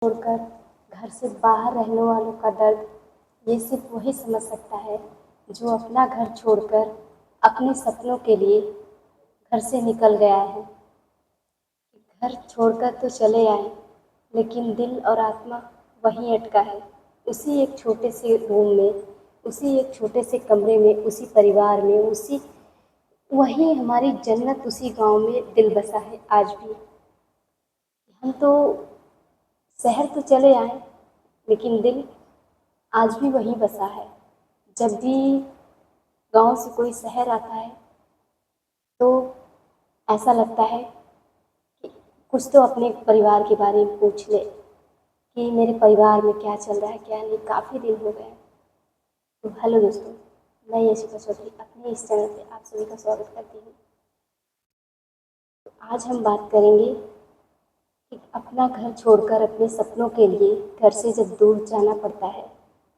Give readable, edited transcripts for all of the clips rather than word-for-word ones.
छोड़कर घर से बाहर रहने वालों का दर्द ये सिर्फ वही समझ सकता है जो अपना घर छोड़कर अपने सपनों के लिए घर से निकल गया है। घर छोड़कर तो चले आए, लेकिन दिल और आत्मा वहीं अटका है, उसी एक छोटे से रूम में, उसी एक छोटे से कमरे में, उसी परिवार में, उसी वही हमारी जन्नत, उसी गांव में दिल बसा है आज भी। हम तो शहर तो चले आए, लेकिन दिल आज भी वहीं बसा है। जब भी गांव से कोई शहर आता है तो ऐसा लगता है कि कुछ तो अपने परिवार के बारे में पूछ ले कि मेरे परिवार में क्या चल रहा है, क्या नहीं। काफ़ी दिन हो गए। तो हेलो दोस्तों, मैं यशिका चौधरी अपने इस चैनल पे आप सभी का स्वागत करती हूँ। तो आज हम बात करेंगे कि अपना घर छोड़कर अपने सपनों के लिए घर से जब दूर जाना पड़ता है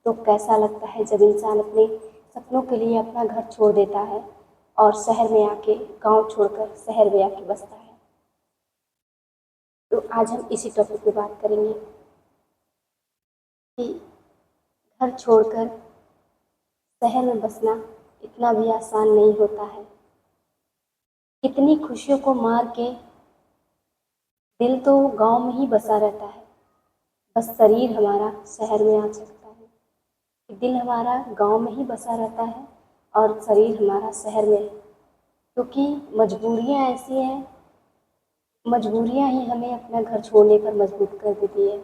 तो कैसा लगता है जब इंसान अपने सपनों के लिए अपना घर छोड़ देता है और शहर में आके, गांव छोड़कर शहर में आके बसता है। तो आज हम इसी टॉपिक पे बात करेंगे कि घर छोड़कर शहर में बसना इतना भी आसान नहीं होता है। कितनी खुशियों को मार के दिल तो गांव में ही बसा रहता है, बस शरीर हमारा शहर में आ सकता है। दिल हमारा गांव में ही बसा रहता है और शरीर हमारा शहर में, क्योंकि मजबूरियां ऐसी हैं, मजबूरियां ही हमें अपना घर छोड़ने पर मजबूर कर देती है।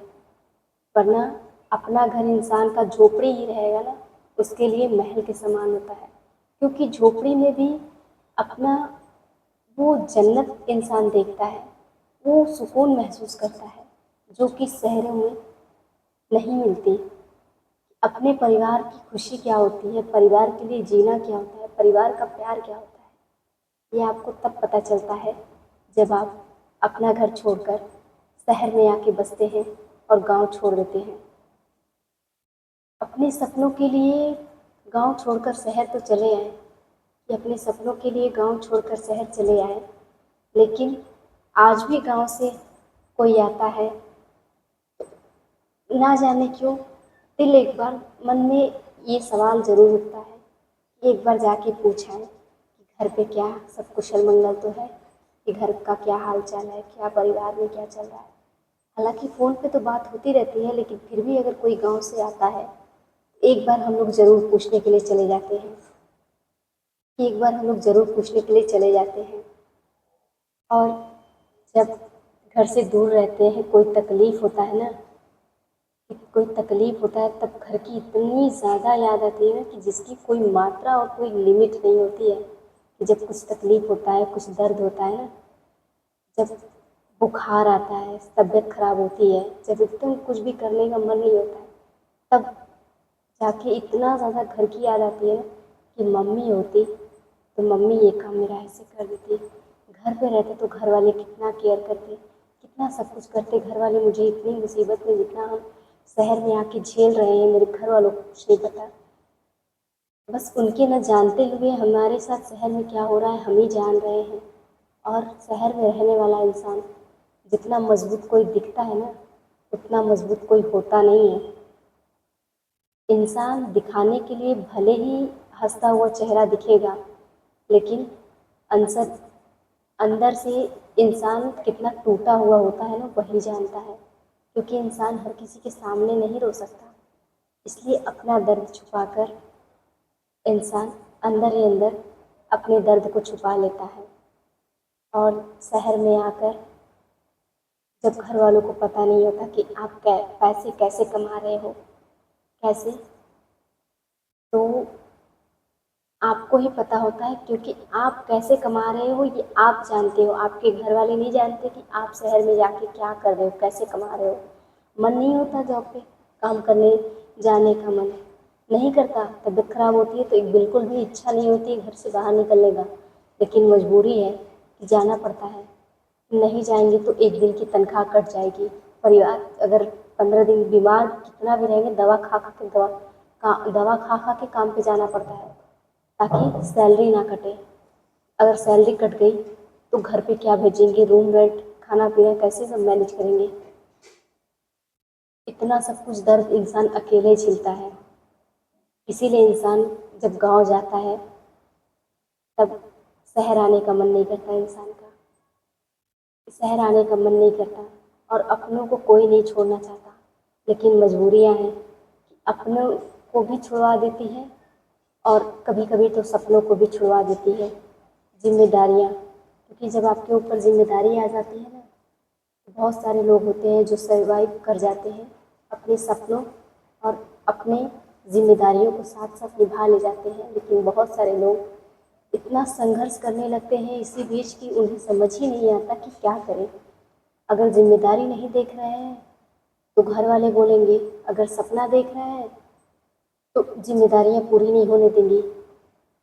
वरना अपना घर इंसान का झोपड़ी ही रहेगा ना, उसके लिए महल के समान होता है, क्योंकि झोपड़ी में भी अपना वो जन्नत इंसान देखता है, वो सुकून महसूस करता है जो कि शहरों में नहीं मिलती। अपने परिवार की खुशी क्या होती है, परिवार के लिए जीना क्या होता है, परिवार का प्यार क्या होता है, ये आपको तब पता चलता है जब आप अपना घर छोड़कर शहर में आके बसते हैं और गांव छोड़ देते हैं। अपने सपनों के लिए गांव छोड़कर शहर तो चले आए, कि अपने सपनों के लिए गांव छोड़कर शहर चले आए, लेकिन आज भी गांव से कोई आता है, ना जाने क्यों दिल एक बार मन में ये सवाल ज़रूर उठता है कि एक बार जाके पूछाएं कि घर पे क्या सब कुशल मंगल तो है, कि घर का क्या हाल चाल है, क्या परिवार में क्या चल रहा है। हालांकि फ़ोन पे तो बात होती रहती है, लेकिन फिर भी अगर कोई गांव से आता है एक बार हम लोग ज़रूर पूछने के लिए चले जाते हैं, एक बार हम लोग ज़रूर पूछने के लिए चले जाते हैं। और जब घर से दूर रहते हैं, कोई तकलीफ़ होता है ना, कोई तकलीफ़ होता है, तब घर की इतनी ज़्यादा याद आती है ना कि जिसकी कोई मात्रा और कोई लिमिट नहीं होती है। कि जब कुछ तकलीफ़ होता है, कुछ दर्द होता है ना, जब बुखार आता है, तबीयत खराब होती है, जब एकदम कुछ भी करने का मन नहीं होता है, तब जाके इतना ज़्यादा घर की याद आती है ना कि मम्मी होती तो मम्मी ये काम मेरा ऐसे कर देती। घर पे रहते तो घर वाले कितना केयर करते, कितना सब कुछ करते। घर वाले मुझे इतनी मुसीबत में, जितना हम शहर में आके झेल रहे हैं, मेरे घर वालों को कुछ नहीं पता। बस उनके न जानते हुए हमारे साथ शहर में क्या हो रहा है हम ही जान रहे हैं। और शहर में रहने वाला इंसान जितना मजबूत कोई दिखता है ना, उतना मजबूत कोई होता नहीं है। इंसान दिखाने के लिए भले ही हंसता हुआ चेहरा दिखेगा, लेकिन अंसर अंदर से इंसान कितना टूटा हुआ होता है ना, वही जानता है। क्योंकि इंसान हर किसी के सामने नहीं रो सकता, इसलिए अपना दर्द छुपाकर इंसान अंदर ही अंदर अपने दर्द को छुपा लेता है। और शहर में आकर जब घर वालों को पता नहीं होता कि आप पैसे कैसे कमा रहे हो, कैसे, तो आपको ही पता होता है, क्योंकि आप कैसे कमा रहे हो ये आप जानते हो। आपके घर वाले नहीं जानते कि आप शहर में जाके क्या कर रहे हो, कैसे कमा रहे हो। मन नहीं होता जॉब पे काम करने जाने का, मन नहीं करता। तबीयत खराब होती है तो एक बिल्कुल भी इच्छा नहीं होती घर से बाहर निकलने का, लेकिन मजबूरी है कि जाना पड़ता है। नहीं जाएंगे तो एक दिन की तनख्वाह कट जाएगी। परिवार अगर 15 दिन बीमार कितना भी रहेंगे, दवा खा के काम पे जाना पड़ता है ताकि सैलरी ना कटे। अगर सैलरी कट गई तो घर पे क्या भेजेंगे, रूम रेंट, खाना पीना कैसे सब मैनेज करेंगे। इतना सब कुछ दर्द इंसान अकेले झेलता है। इसीलिए इंसान जब गांव जाता है तब शहर आने का मन नहीं करता इंसान का। शहर आने का मन नहीं करता और अपनों को कोई नहीं छोड़ना चाहता, लेकिन मजबूरियां हैं कि अपनों को भी छुड़वा देती हैं और कभी कभी तो सपनों को भी छुड़वा देती है जिम्मेदारियाँ। क्योंकि जब आपके ऊपर जिम्मेदारी आ जाती है ना, तो बहुत सारे लोग होते हैं जो सर्वाइव कर जाते हैं अपने सपनों और अपने जिम्मेदारियों को साथ साथ निभा ले जाते हैं, लेकिन बहुत सारे लोग इतना संघर्ष करने लगते हैं इसी बीच कि उन्हें समझ ही नहीं आता कि क्या करें। अगर जिम्मेदारी नहीं देख रहे हैं तो घर वाले बोलेंगे, अगर सपना देख रहे हैं तो जिम्मेदारियां पूरी नहीं होने देंगी।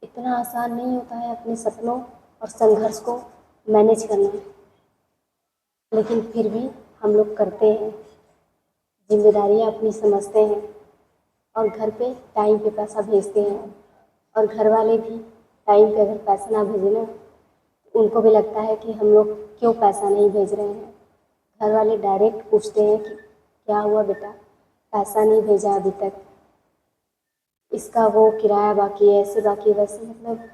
इतना आसान नहीं होता है अपने सपनों और संघर्ष को मैनेज करना, लेकिन फिर भी हम लोग करते हैं, जिम्मेदारियां अपनी समझते हैं और घर पे टाइम पे पैसा भेजते हैं। और घर वाले भी टाइम पे अगर पैसा ना भेजें ना, तो उनको भी लगता है कि हम लोग क्यों पैसा नहीं भेज रहे हैं। घर वाले डायरेक्ट पूछते हैं कि क्या हुआ बेटा, पैसा नहीं भेजा अभी तक, इसका वो किराया बाकी है, ऐसे बाकी है, वैसे मतलब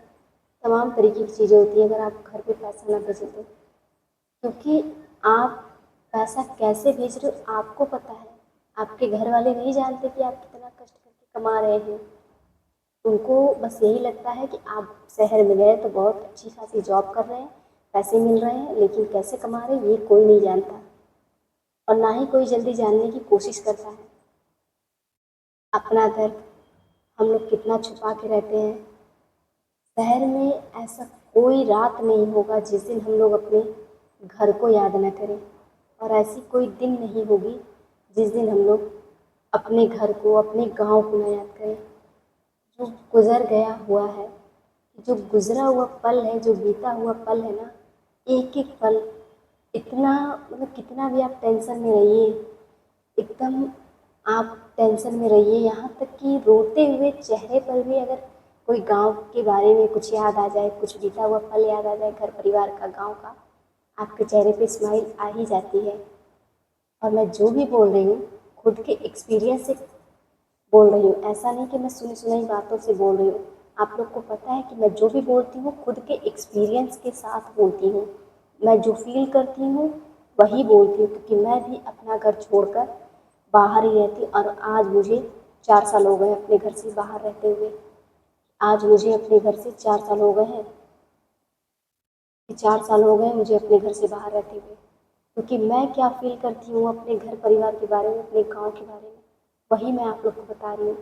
तमाम तरीके की चीज़ें होती हैं अगर आप घर पे पैसा ना भेजें तो। क्योंकि आप पैसा कैसे भेज रहे हो आपको पता है, आपके घर वाले नहीं जानते कि आप कितना कष्ट करके कमा रहे हैं। उनको बस यही लगता है कि आप शहर में गए तो बहुत अच्छी खासी जॉब कर रहे हैं, पैसे मिल रहे हैं, लेकिन कैसे कमा रहे हैं ये कोई नहीं जानता और ना ही कोई जल्दी जानने की कोशिश करता है। अपना दर्द हम लोग कितना छुपा के रहते हैं। शहर में ऐसा कोई रात नहीं होगा जिस दिन हम लोग अपने घर को याद न करें, और ऐसी कोई दिन नहीं होगी जिस दिन हम लोग अपने घर को, अपने गांव को न याद करें। जो गुजर गया हुआ है, जो गुजरा हुआ पल है, जो बीता हुआ पल है ना, एक एक पल इतना मतलब कितना भी आप टेंशन में रहिए, एकदम आप टेंशन में रहिए, यहाँ तक कि रोते हुए चेहरे पर भी अगर कोई गांव के बारे में कुछ याद आ जाए, कुछ बीता हुआ पल याद आ जाए घर परिवार का, गांव का, आपके चेहरे पे स्माइल आ ही जाती है। और मैं जो भी बोल रही हूँ खुद के एक्सपीरियंस से बोल रही हूँ, ऐसा नहीं कि मैं सुनी सुनाई बातों से बोल रही हूँ। आप लोग को पता है कि मैं जो भी बोलती हूँ खुद के एक्सपीरियंस के साथ बोलती हूँ। मैं जो फील करती हूँ वही बोलती हूँ, क्योंकि मैं भी अपना घर छोड़कर बाहर ही रहती हूँ और आज मुझे 4 साल हो गए अपने घर से बाहर रहते हुए। आज मुझे अपने घर से 4 साल हो गए हैं, 4 साल हो गए मुझे अपने घर से बाहर रहते हुए। क्योंकि मैं क्या फील करती हूँ अपने घर परिवार के बारे में, अपने गांव के बारे में, वही मैं आप लोग को बता रही हूँ।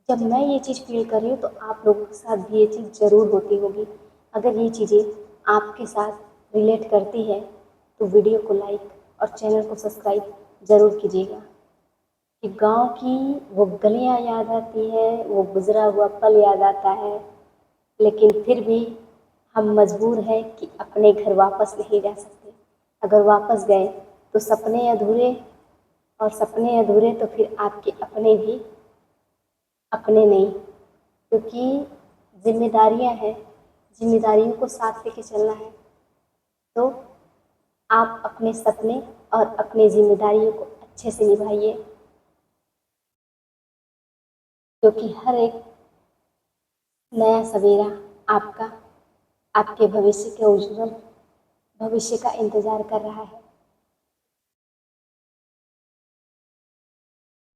जब मैं ये चीज़ फील कर रही हूँ तो आप लोगों के साथ भी ये चीज़ ज़रूर होती होगी। अगर ये चीज़ें आपके साथ रिलेट करती है तो वीडियो को लाइक और चैनल को सब्सक्राइब ज़रूर कीजिएगा। कि गांव की वो गलियां याद आती हैं, वो गुजरा हुआ पल याद आता है, लेकिन फिर भी हम मजबूर हैं कि अपने घर वापस नहीं जा सकते। अगर वापस गए तो सपने अधूरे, और सपने अधूरे तो फिर आपके अपने भी अपने नहीं। क्योंकि जिम्मेदारियां हैं, जिम्मेदारियों को साथ लेके चलना है। तो आप अपने सपने और अपनी जिम्मेदारियों को अच्छे से निभाइए, क्योंकि हर एक नया सवेरा आपका, आपके भविष्य के उज्जवल भविष्य का इंतज़ार कर रहा है।